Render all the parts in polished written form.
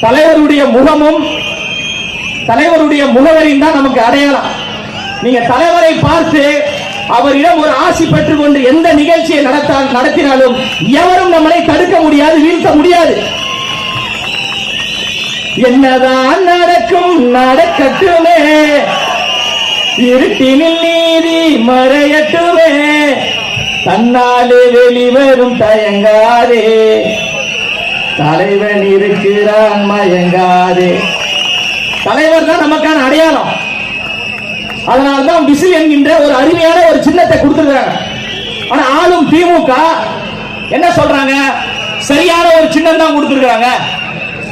தலைவருடைய முகமும் தலைவருடைய முகவரியும் தான் நமக்கு அடையாளம். நீங்க தலைவரை பார்த்து அவரிடம் ஒரு ஆசி பெற்றுக் கொண்டு எந்த நிகழ்ச்சியை நடத்தினாலும் எவரும் நம்மளை தடுக்க முடியாது, வீழ்த்த முடியாது. என்னதான் நடக்கும் நடக்கட்டுமே, இருட்டினில் நீதி மறையட்டுமே, தன்னாலே வெளிவரும் தயங்காதே, தலைவன் இருக்கிறான் மயங்காதே. தலைவர் தான் நமக்கான அடையாளம். அதனால்தான் விசில் என்கின்ற ஒரு அருமையான ஒரு சின்னத்தை கொடுத்திருக்காங்க. ஆனா ஆளும் திமுக என்ன சொல்றாங்க, சரியான ஒரு சின்னம் தான் கொடுத்திருக்காங்க.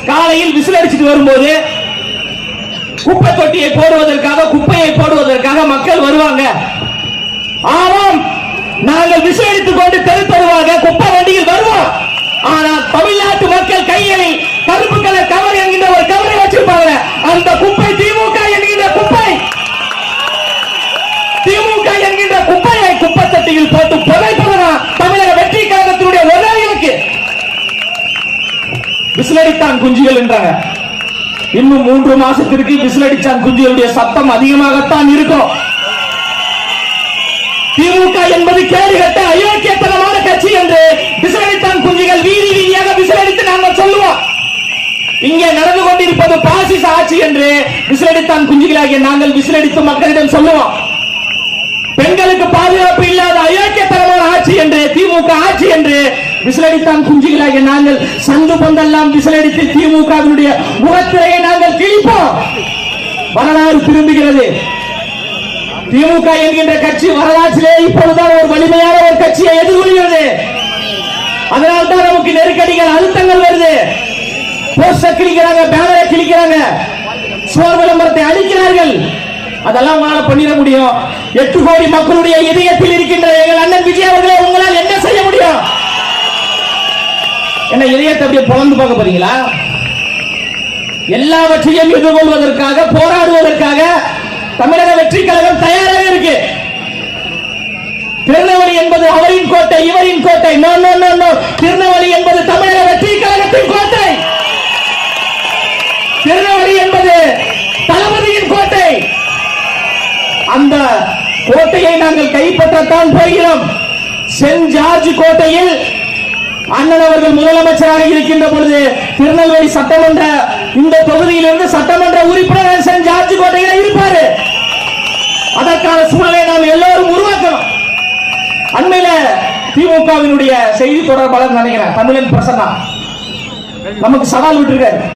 காலையில் விசில் அடிச்சுட்டு வரும்போது குப்பை தொட்டியை போடுவதற்காக, குப்பையை போடுவதற்காக மக்கள் வருவாங்க. ஆமாம், நாங்கள் விசில் அடித்துக் கொண்டு தெரு தெருவாக குப்பை வண்டியில் வருவோம். ஆனால் தமிழ்நாட்டு மக்கள் கையில் கருப்பு கலர் கவர் என்கின்ற ஒரு கவரை வச்சிருப்பாங்க. அந்த குப்பை திமுக என்கின்ற குப்பை, திமுக என்கின்ற குப்பையை குப்பை தொட்டியில் போட்டு புதைப்பதுதான் தமிழக வெற்றி கழகத்தினுடைய ஒரே இலக்கு. விசிலடித்தான் குஞ்சுகள் என்றாங்க. இன்னும் 3 மாசத்திற்கு விசிலடித்தான் குஞ்சுகளுடைய சத்தம் அதிகமாகத்தான் இருக்கும். திமுக என்பது கேடுகட்ட அயோக்கியத்தனமான கட்சி என்று விசிலடித்தான் குஞ்சுகள் வீதி வீதியாக விசிலடித்து நாங்கள் சொல்லுவோம். இங்கே நடந்து கொண்டிருப்பது பாசிச ஆட்சி என்று விசிலடித்தான் குஞ்சுகளாகிய நாங்கள் விசிலடித்து மக்களிடம் சொல்லுவோம். பெண்களுக்கு பாதுகாப்பு இல்லாத அயோக்கியத்தனமான ஆட்சி என்று, திமுக ஆட்சி என்று விசிலடித்தான் குஞ்சுகளாகிய நாங்கள் சந்து பந்தெல்லாம் விசிலடித்து திமுகவினுடைய முகத்திரையை நாங்கள் கிழிப்போம். வரலாறு திரும்புகிறது. திமுக என்கின்ற கட்சி வரலாற்றிலே இப்பொழுதுதான் ஒரு வலிமையான ஒரு கட்சியை எதிர்கொள்கிறது. அதனால்தான் நமக்கு நெருக்கடிகள், அழுத்தங்கள் வருது. போஸ்டர் கிழிக்கிறாங்க, பேனரை கிழிக்கிறாங்க, சுவர் விளம்பரத்தை அளிக்கிறார்கள். அதெல்லாம் உங்களால பண்ணிட முடியும். 8 கோடி மக்களுடைய இதயத்தில் இருக்கின்ற எங்கள் அண்ணன் விஜய் அவர்களே, உங்களால் என்ன செய்ய முடியும்? என்ன இதயத்தை அப்படியே பொழந்து பார்க்க போறீங்களா? எல்லாவற்றையும் எதிர்கொள்வதற்காக, போராடுவதற்காக தமிழக வெற்றி கழகம் தயாராக இருக்கு. திருநெல்வேலி என்பது அவரின் கோட்டை, இவரின் கோட்டை. No no no no, Tirunelveli என்பது தமிழக வெற்றி கழகத்தின் கோட்டை. திருநெல்வேலி என்பது தளபதியின் கோட்டை. அந்த கோட்டையை நாங்கள் கைப்பற்றத்தான் போகிறோம். சென்ட் ஜார்ஜ் கோட்டையில் அண்ணன் அவர்கள் முதலமைச்சராக இருக்கின்ற பொழுது திருநெல்வேலி சட்டமன்ற இந்த தொகுதியிலிருந்து சட்டமன்ற உறுப்பினர் சென்ட் ஜார்ஜ் கோட்டையில் இருப்பாரு. அதற்கான சூழலை நாம் எல்லோரும் உருவாக்கணும். அண்மையில திமுகவினுடைய செய்தி தொடர்பாளர் நினைக்கிறேன், தமிழன் பிரசன்னா நமக்கு சவால் விட்டுருக்காரு.